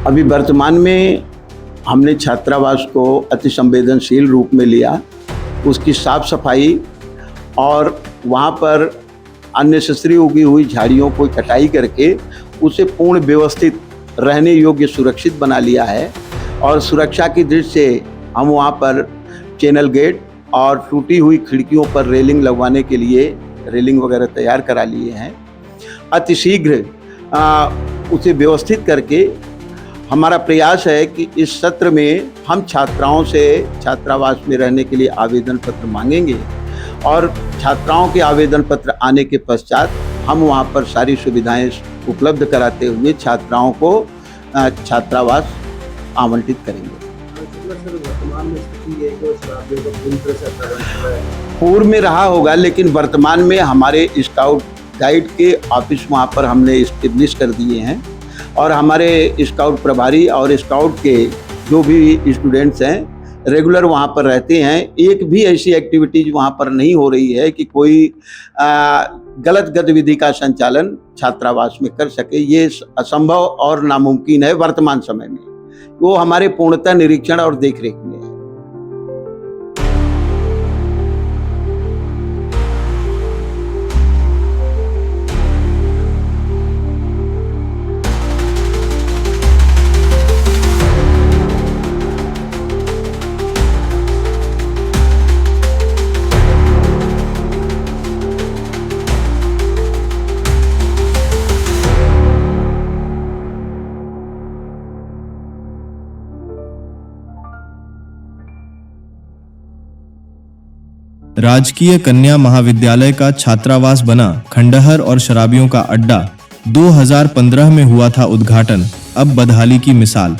अभी वर्तमान में हमने छात्रावास को अति संवेदनशील रूप में लिया, उसकी साफ सफाई और वहाँ पर अननेसेसरी उगी हुई झाड़ियों को कटाई करके उसे पूर्ण व्यवस्थित रहने योग्य सुरक्षित बना लिया है। और सुरक्षा की दृष्टि से हम वहाँ पर चैनल गेट और टूटी हुई खिड़कियों पर रेलिंग लगवाने के लिए रेलिंग वगैरह तैयार करा लिए हैं। अतिशीघ्र उसे व्यवस्थित करके हमारा प्रयास है कि इस सत्र में हम छात्राओं से छात्रावास में रहने के लिए आवेदन पत्र मांगेंगे और छात्राओं के आवेदन पत्र आने के पश्चात हम वहाँ पर सारी सुविधाएं उपलब्ध कराते हुए छात्राओं को छात्रावास आमंत्रित करेंगे। पूर्व में रहा होगा, लेकिन वर्तमान में हमारे स्काउट गाइड के ऑफिस वहाँ पर हमने इस्टेब्लिश कर दिए हैं और हमारे स्काउट प्रभारी और स्काउट के जो भी स्टूडेंट्स हैं रेगुलर वहाँ पर रहते हैं। एक भी ऐसी एक्टिविटीज़ वहाँ पर नहीं हो रही है कि कोई गलत गतिविधि का संचालन छात्रावास में कर सके। ये असंभव और नामुमकिन है वर्तमान समय में। वो हमारे पूर्णतः निरीक्षण और देखरेख में है। राजकीय कन्या महाविद्यालय का छात्रावास बना खंडहर और शराबियों का अड्डा। 2015 में हुआ था उद्घाटन, अब बदहाली की मिसाल।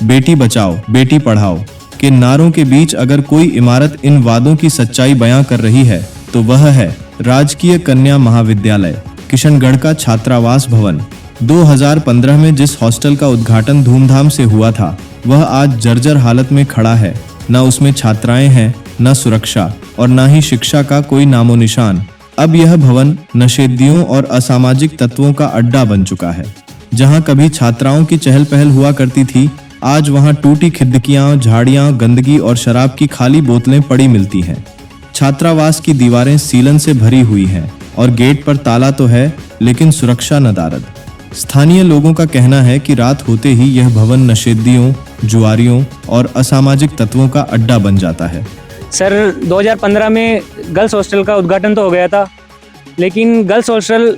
बेटी बचाओ बेटी पढ़ाओ के नारों के बीच अगर कोई इमारत इन वादों की सच्चाई बयां कर रही है तो वह है राजकीय कन्या महाविद्यालय किशनगढ़ का छात्रावास भवन। 2015 में जिस हॉस्टल का उद्घाटन धूमधाम से हुआ था वह आज जर्जर हालत में खड़ा है। न उसमें छात्राएं हैं, न सुरक्षा और न ही शिक्षा का कोई नामो निशान। अब यह भवन नशेदियों और असामाजिक तत्वों का अड्डा बन चुका है। जहां कभी छात्राओं की चहल पहल हुआ करती थी, आज वहां टूटी खिड़कियां, झाड़ियां, गंदगी और शराब की खाली बोतलें पड़ी मिलती हैं। छात्रावास की दीवारें सीलन से भरी हुई हैं और गेट पर ताला तो है लेकिन सुरक्षा नदारद। स्थानीय लोगों का कहना है कि रात होते ही यह भवन नशेदियों, जुआरियों और असामाजिक तत्वों का अड्डा बन जाता है। सर 2015 में गर्ल्स हॉस्टल का उद्घाटन तो हो गया था, लेकिन गर्ल्स हॉस्टल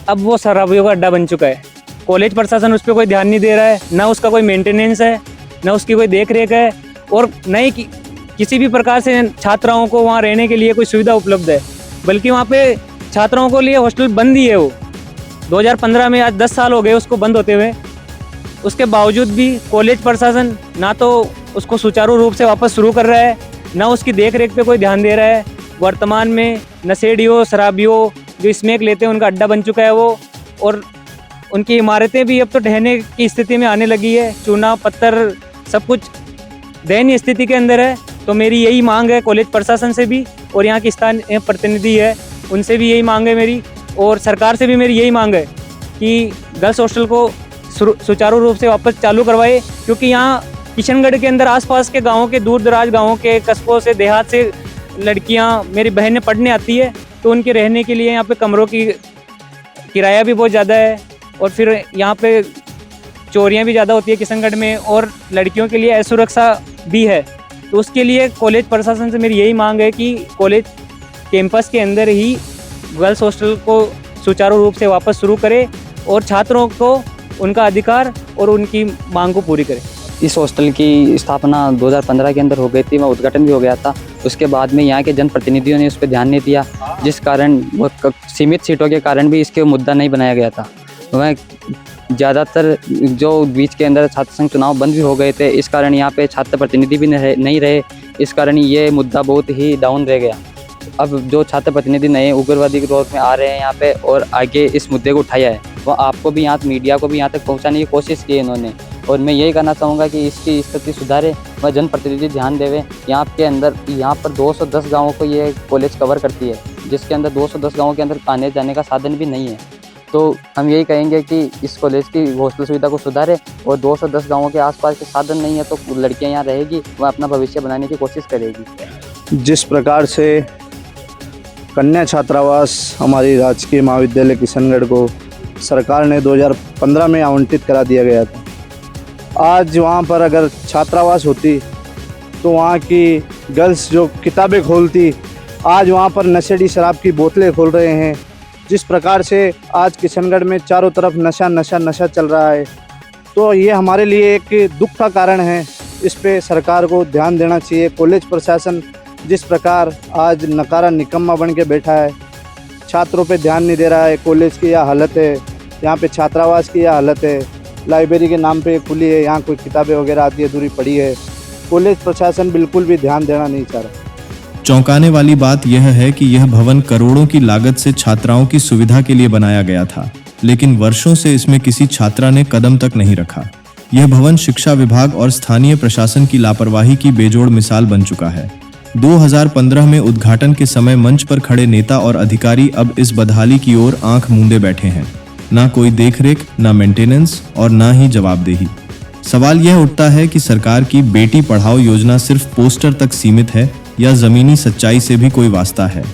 अब वो शराबियों का अड्डा बन चुका है। कॉलेज प्रशासन उस पर कोई ध्यान नहीं दे रहा है, ना उसका कोई मेंटेनेंस है, ना उसकी कोई देख रेख है और न ही किसी भी प्रकार से छात्राओं को वहाँ रहने के लिए कोई सुविधा उपलब्ध है। बल्कि वहाँ पे छात्राओं को लिए हॉस्टल बंद ही है। वो 2015 में आज 10 साल हो गए उसको बंद होते हुए। उसके बावजूद भी कॉलेज प्रशासन ना तो उसको सुचारू रूप से वापस शुरू कर रहा है, ना उसकी देख रेख पे कोई ध्यान दे रहा है। वर्तमान में नशेड़ियों, शराबियों जो स्मैक लेते हैं उनका अड्डा बन चुका है वो, और उनकी इमारतें भी अब तो ढहने की स्थिति में आने लगी है। चूना पत्थर सब कुछ दयनीय स्थिति के अंदर है। तो मेरी यही मांग है कॉलेज प्रशासन से भी और यहाँ की स्थानीय प्रतिनिधि है उनसे भी यही मांग है मेरी, और सरकार से भी मेरी यही मांग है कि गर्ल्स हॉस्टल को सुचारू रूप से वापस चालू करवाए। क्योंकि यहाँ किशनगढ़ के अंदर आसपास के गाँवों के, दूर दराज गाँवों के, कस्बों से, देहात से लड़कियाँ, मेरी बहनें पढ़ने आती है, तो उनके रहने के लिए यहाँ पे कमरों की किराया भी बहुत ज़्यादा है और फिर यहाँ पे चोरियाँ भी ज़्यादा होती है किशनगढ़ में, और लड़कियों के लिए असुरक्षा भी है। तो उसके लिए कॉलेज प्रशासन से मेरी यही मांग है कि कॉलेज कैंपस के अंदर ही गर्ल्स हॉस्टल को सुचारू रूप से वापस शुरू करे और छात्रों को उनका अधिकार और उनकी मांग को पूरी करे। इस हॉस्टल की स्थापना 2015 के अंदर हो गई थी, वह उद्घाटन भी हो गया था। उसके बाद में यहाँ के जनप्रतिनिधियों ने उस पर ध्यान नहीं दिया, जिस कारण वह सीमित सीटों के कारण भी इसके मुद्दा नहीं बनाया गया था। वह ज़्यादातर जो बीच के अंदर छात्र संघ चुनाव बंद भी हो गए थे, इस कारण यहाँ पे छात्र प्रतिनिधि भी नहीं रहे। इस कारण ये मुद्दा बहुत ही डाउन रह गया। अब जो छात्र प्रतिनिधि नए उग्रवादी के तौर में आ रहे हैं यहाँ पे और आगे इस मुद्दे को उठाया है, वो आपको भी यहाँ मीडिया को भी यहाँ तक पहुँचाने की कोशिश की है इन्होंने। और मैं यही कहना चाहूँगा कि इसकी स्थिति सुधारे व जनप्रतिनिधि ध्यान देवे। यहाँ पर 210 गाँवों को ये कॉलेज कवर करती है, जिसके अंदर 210 गाँवों के अंदर आने जाने का साधन भी नहीं है। तो हम यही कहेंगे कि इस कॉलेज की हॉस्टल सुविधा को सुधारे और 210 गांवों के आसपास के साधन नहीं है तो लड़कियां यहाँ रहेगी, वह अपना भविष्य बनाने की कोशिश करेगी। जिस प्रकार से कन्या छात्रावास हमारी राजकीय महाविद्यालय किशनगढ़ को सरकार ने 2015 में आवंटित करा दिया गया था, आज वहाँ पर अगर छात्रावास होती तो वहाँ की गर्ल्स जो किताबें खोलती, आज वहाँ पर नशेड़ी शराब की बोतलें खोल रहे हैं। जिस प्रकार से आज किशनगढ़ में चारों तरफ नशा नशा नशा चल रहा है, तो ये हमारे लिए एक दुख का कारण है। इस पे सरकार को ध्यान देना चाहिए। कॉलेज प्रशासन जिस प्रकार आज नकारा निकम्मा बन के बैठा है, छात्रों पे ध्यान नहीं दे रहा है। कॉलेज की यह हालत है, यहाँ पे छात्रावास की यह हालत है, लाइब्रेरी के नाम पे खुली है, यहाँ कोई किताबें वगैरह आती है अधूरी पड़ी है। कॉलेज प्रशासन बिल्कुल भी ध्यान देना नहीं चाह रहा। चौंकाने वाली बात यह है कि यह भवन करोड़ों की लागत से छात्राओं की सुविधा के लिए बनाया गया था, लेकिन वर्षों से इसमें किसी छात्रा ने कदम तक नहीं रखा। यह भवन शिक्षा विभाग और स्थानीय प्रशासन की लापरवाही की बेजोड़ मिसाल बन चुका है। 2015 में उद्घाटन के समय मंच पर खड़े नेता और अधिकारी अब इस बदहाली की ओर आंख मूंदे बैठे हैं। ना कोई देखरेख, ना मेंटेनेंस और ना ही जवाबदेही। सवाल यह उठता है कि सरकार की बेटी पढ़ाओ योजना सिर्फ पोस्टर तक सीमित है या जमीनी सच्चाई से भी कोई वास्ता है।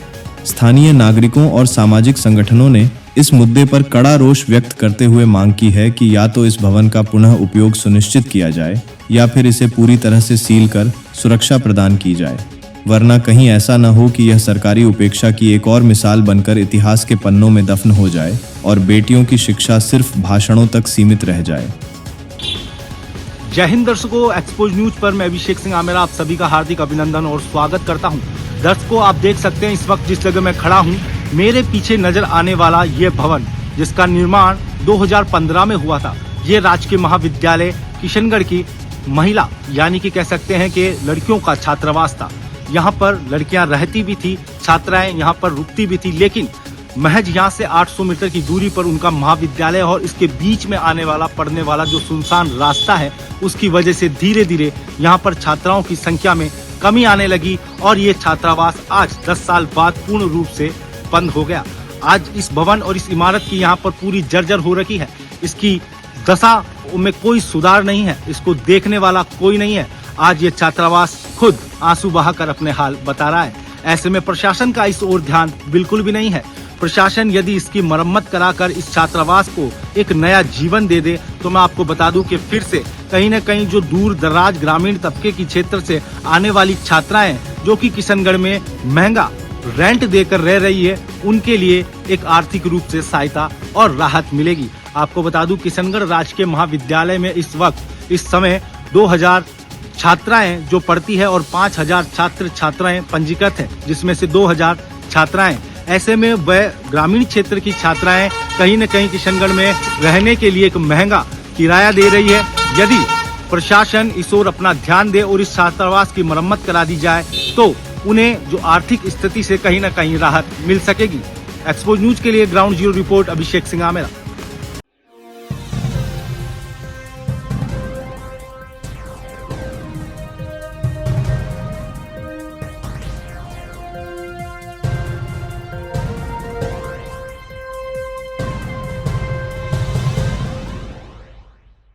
स्थानीय नागरिकों और सामाजिक संगठनों ने इस मुद्दे पर कड़ा रोष व्यक्त करते हुए मांग की है कि या तो इस भवन का पुनः उपयोग सुनिश्चित किया जाए या फिर इसे पूरी तरह से सील कर सुरक्षा प्रदान की जाए, वरना कहीं ऐसा न हो कि यह सरकारी उपेक्षा की एक और मिसाल बनकर इतिहास के पन्नों में दफन हो जाए और बेटियों की शिक्षा सिर्फ भाषणों तक सीमित रह जाए। जय हिंद दर्शकों, एक्सपोज न्यूज पर मैं अभिषेक सिंह आमेरा आप सभी का हार्दिक अभिनंदन और स्वागत करता हूं। दर्शकों, आप देख सकते हैं इस वक्त जिस जगह मैं खड़ा हूं, मेरे पीछे नजर आने वाला ये भवन जिसका निर्माण 2015 में हुआ था, ये राजकीय महाविद्यालय किशनगढ़ की महिला यानी कि कह सकते हैं कि लड़कियों का छात्रावास था। यहाँ पर लड़कियां रहती भी थी, छात्राएं यहाँ पर रुकती भी थी, लेकिन महज यहाँ से 800 मीटर की दूरी पर उनका महाविद्यालय और इसके बीच में आने वाला पड़ने वाला जो सुनसान रास्ता है, उसकी वजह से धीरे धीरे यहाँ पर छात्राओं की संख्या में कमी आने लगी और ये छात्रावास आज 10 साल बाद पूर्ण रूप से बंद हो गया। आज इस भवन और इस इमारत की यहाँ पर पूरी जर्जर हो रखी है। इसकी दशा में कोई सुधार नहीं है, इसको देखने वाला कोई नहीं है। आज ये छात्रावास खुद आंसू बहाकर अपने हाल बता रहा है। ऐसे में प्रशासन का इस ओर ध्यान बिल्कुल भी नहीं है। प्रशासन यदि इसकी मरम्मत कराकर इस छात्रावास को एक नया जीवन दे दे तो मैं आपको बता दूं कि फिर से कहीं न कहीं जो दूर दराज ग्रामीण तबके की क्षेत्र से आने वाली छात्राएं जो कि किशनगढ़ में महंगा रेंट देकर रह रही है, उनके लिए एक आर्थिक रूप से सहायता और राहत मिलेगी। आपको बता दूं किशनगढ़ राजकीय महाविद्यालय में इस वक्त इस समय 2000 छात्राएं जो पढ़ती है और 5000 छात्र छात्राएं पंजीकृत है, जिसमें से 2000 छात्राएं। ऐसे में वह ग्रामीण क्षेत्र की छात्राएं कहीं न कहीं किशनगढ़ में रहने के लिए एक महंगा किराया दे रही है। यदि प्रशासन इस ओर अपना ध्यान दे और इस छात्रावास की मरम्मत करा दी जाए तो उन्हें जो आर्थिक स्थिति से कहीं न कहीं राहत मिल सकेगी। एक्सपोज न्यूज के लिए ground zero report Abhishek Singh आमेरा।